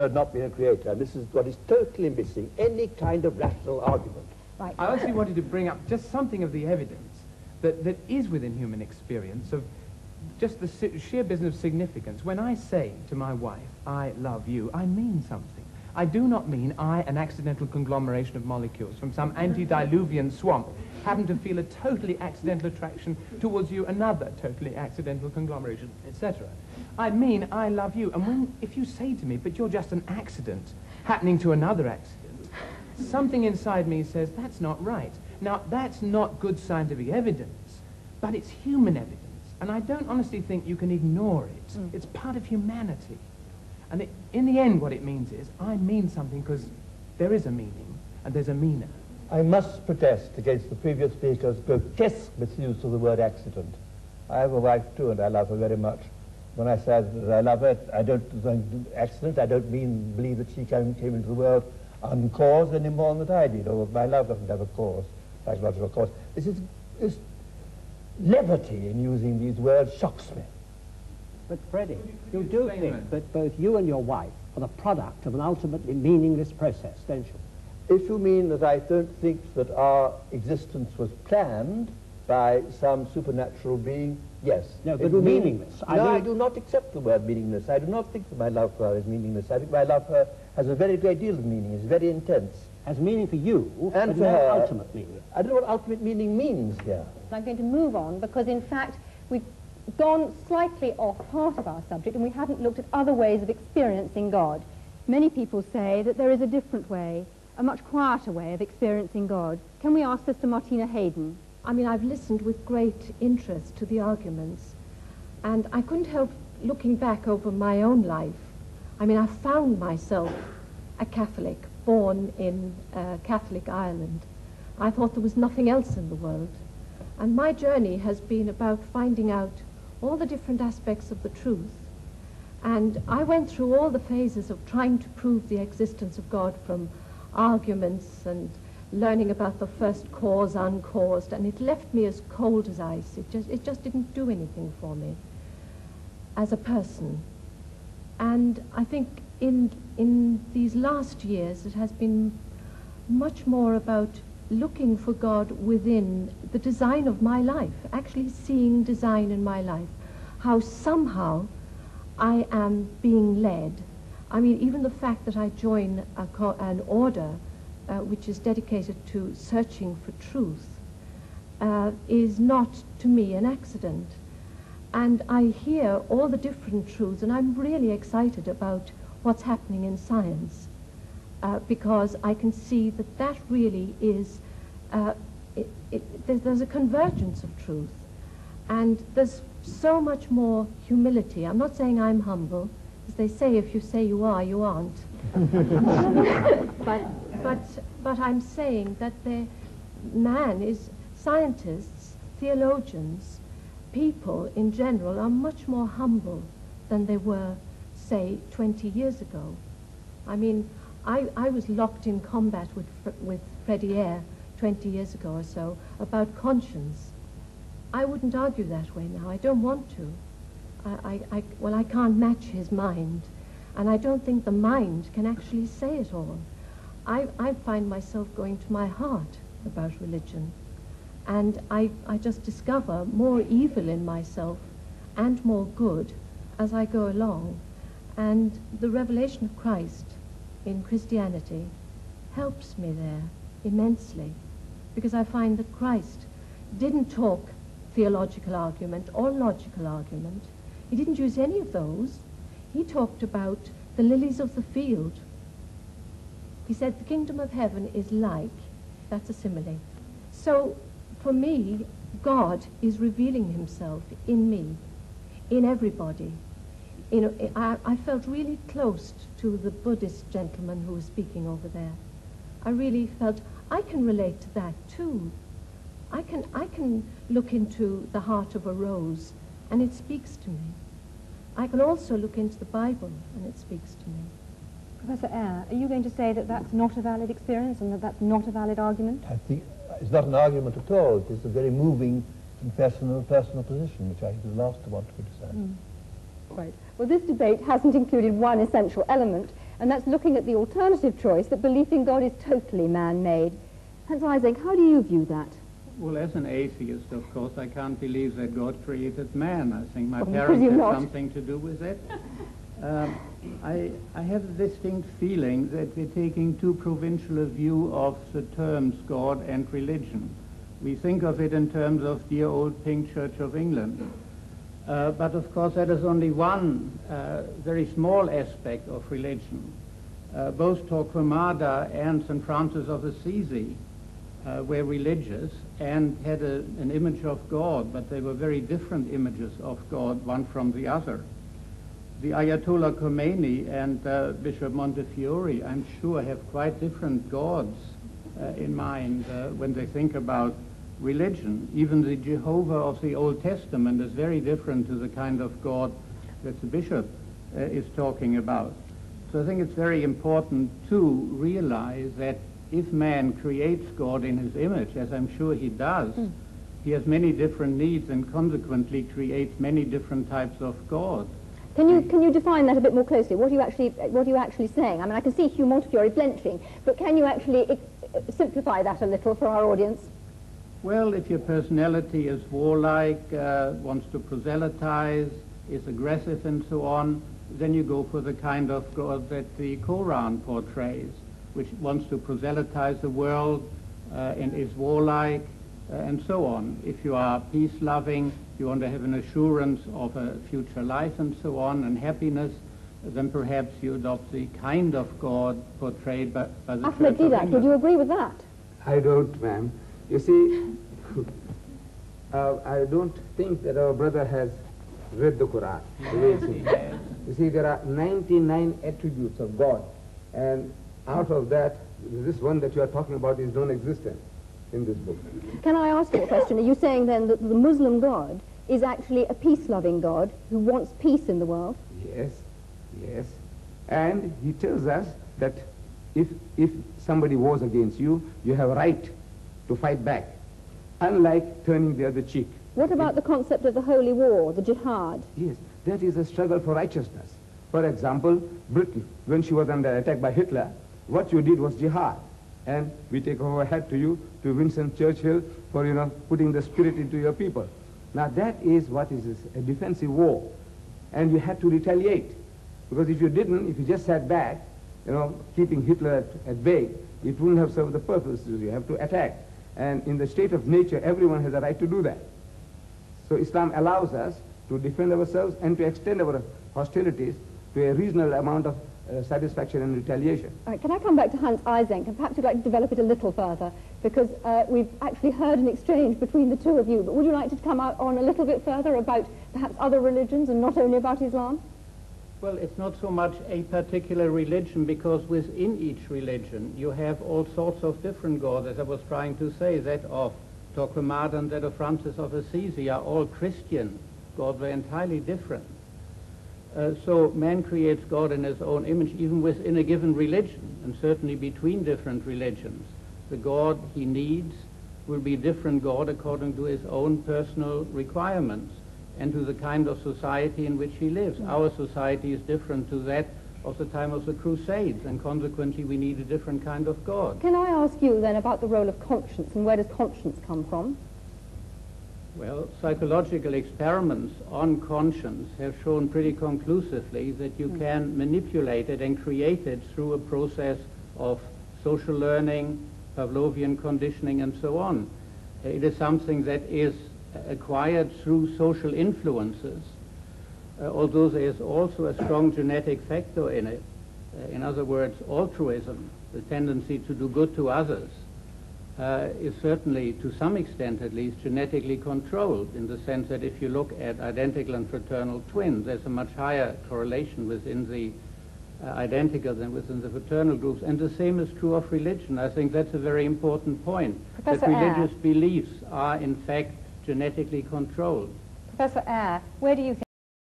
not being a creator, and this is what is totally missing, any kind of rational argument. Right. I actually wanted to bring up just something of the evidence that is within human experience of just the sheer business of significance. When I say to my wife, I love you, I mean something. I do not mean I, an accidental conglomeration of molecules from some antediluvian swamp, happen to feel a totally accidental attraction towards you, another totally accidental conglomeration, etc. I mean I love you. And if you say to me, but you're just an accident happening to another accident, something inside me says, that's not right. Now, that's not good scientific evidence, but it's human evidence. And I don't honestly think you can ignore it. It's part of humanity. And in the end, what it means is, I mean something because there is a meaning, and there's a meaner. I must protest against the previous speaker's grotesque misuse of the word accident. I have a wife too, and I love her very much. When I say that I love her, I don't accident. I don't believe that she came into the world uncaused any more than that I did, or my love doesn't have a cause, psychological cause. This levity in using these words shocks me. But Freddie, you do think that both you and your wife are the product of an ultimately meaningless process, don't you? If you mean that I don't think that our existence was planned by some supernatural being, yes. No, but meaningless. I do not accept the word meaningless. I do not think that my love for her is meaningless. I think my love for her has a very great deal of meaning. It's very intense. Has meaning for you, and but for no her, ultimate meaning. I don't know what ultimate meaning means here. I'm going to move on because, in fact, we've gone slightly off part of our subject and we haven't looked at other ways of experiencing God. Many people say that there is a different way, a much quieter way of experiencing God. Can we ask Sister Martina Hayden? I mean, I've listened with great interest to the arguments, and I couldn't help looking back over my own life. I mean, I found myself a Catholic, born in Catholic Ireland. I thought there was nothing else in the world. And my journey has been about finding out all the different aspects of the truth. And I went through all the phases of trying to prove the existence of God, from arguments and learning about the first cause, uncaused, and it left me as cold as ice. It just didn't do anything for me as a person. And I think in these last years it has been much more about looking for God within the design of my life, actually seeing design in my life, how somehow I am being led. I mean, even the fact that I join an order which is dedicated to searching for truth is not, to me, an accident. And I hear all the different truths, and I'm really excited about what's happening in science, because I can see that that really is, there's a convergence of truth, and there's so much more humility. I'm not saying I'm humble, as they say, if you say you are, you aren't. But I'm saying that scientists, theologians, people in general are much more humble than they were, say, 20 years ago. I mean, I was locked in combat with Freddie Eyre 20 years ago or so about conscience. I wouldn't argue that way now. I don't want to. Well, I can't match his mind, and I don't think the mind can actually say it all. I find myself going to my heart about religion, and I just discover more evil in myself and more good as I go along. And the revelation of Christ in Christianity helps me there immensely, because I find that Christ didn't talk theological argument or logical argument. He didn't use any of those. He talked about the lilies of the field. He said the kingdom of heaven is like, that's a simile. So for me, God is revealing himself in me, in everybody. You know, I felt really close to the Buddhist gentleman who was speaking over there. I really felt I can relate to that too. I can look into the heart of a rose and it speaks to me. I can also look into the Bible and it speaks to me. Professor Eyre, are you going to say that that's not a valid experience and that that's not a valid argument? I think it's not an argument at all. It is a very moving personal position, which I think is the last to want to criticize. Right. Well, this debate hasn't included one essential element, and that's looking at the alternative choice that belief in God is totally man-made. Hans Eysenck, how do you view that? Well, as an atheist, of course, I can't believe that God created man. I think my Well, parents you had not. something to do with it. I have a distinct feeling that we're taking too provincial a view of the terms God and religion. We think of it in terms of dear old Pink Church of England. But of course that is only one very small aspect of religion. Both Torquemada and St. Francis of Assisi were religious and had an image of God, but they were very different images of God, one from the other. The Ayatollah Khomeini and Bishop Montefiore, I'm sure, have quite different gods in mind when they think about religion. Even the Jehovah of the Old Testament is very different to the kind of God that the bishop is talking about. So I think it's very important to realize that if man creates God in his image, as I'm sure he does, he has many different needs and consequently creates many different types of God. Can you define that a bit more closely? What are you actually saying? I mean, I can see Hugh Montefiore blenching, but can you actually simplify that a little for our audience? Well, if your personality is warlike, wants to proselytize, is aggressive and so on, then you go for the kind of God that the Quran portrays, which wants to proselytize the world and is warlike and so on. If you are peace-loving, you want to have an assurance of a future life and so on, and happiness, then perhaps you adopt the kind of God portrayed by the Church Ahamad of Deedat, England. would you agree with that? I don't, ma'am. You see, I don't think that our brother has read the Quran. The way it seems. You see, there are 99 attributes of God, and out of that, this one that you are talking about is non-existent in this book. Can I ask you a question? Are you saying then that the Muslim God is actually a peace-loving God who wants peace in the world? Yes, yes. And he tells us that if somebody wars against you, you have a right to fight back, unlike turning the other cheek. What about the concept of the holy war, the jihad? Yes, that is a struggle for righteousness. For example, Britain, when she was under attack by Hitler, what you did was jihad. And we take our hat to you, to Winston Churchill, for, putting the spirit into your people. Now that is what is a defensive war. And you had to retaliate. Because if you didn't, if you just sat back, keeping Hitler at bay, it wouldn't have served the purpose. You have to attack. And in the state of nature, everyone has a right to do that. So Islam allows us to defend ourselves and to extend our hostilities to a reasonable amount of satisfaction and retaliation. All right, can I come back to Hans Eysenck, and perhaps you'd like to develop it a little further, because we've actually heard an exchange between the two of you, but would you like to come out on a little bit further about perhaps other religions and not only about Islam? Well, it's not so much a particular religion, because within each religion you have all sorts of different gods. As I was trying to say, that of Torquemada and that of Francis of Assisi are all Christian gods. They're entirely different. So man creates God in his own image, even within a given religion, and certainly between different religions. The God he needs will be a different God according to his own personal requirements and to the kind of society in which he lives. Our society is different to that of the time of the Crusades, and consequently we need a different kind of God. Can I ask you then about the role of conscience, and where does conscience come from? Well, psychological experiments on conscience have shown pretty conclusively that you can manipulate it and create it through a process of social learning, Pavlovian conditioning, and so on. It is something that is acquired through social influences, although there is also a strong genetic factor in it. In other words, altruism, the tendency to do good to others, is certainly, to some extent at least, genetically controlled, in the sense that if you look at identical and fraternal twins, there's a much higher correlation within the identical than within the fraternal groups. And the same is true of religion. I think that's a very important point, Professor that religious beliefs are in fact genetically controlled. Professor Eyre, where do you think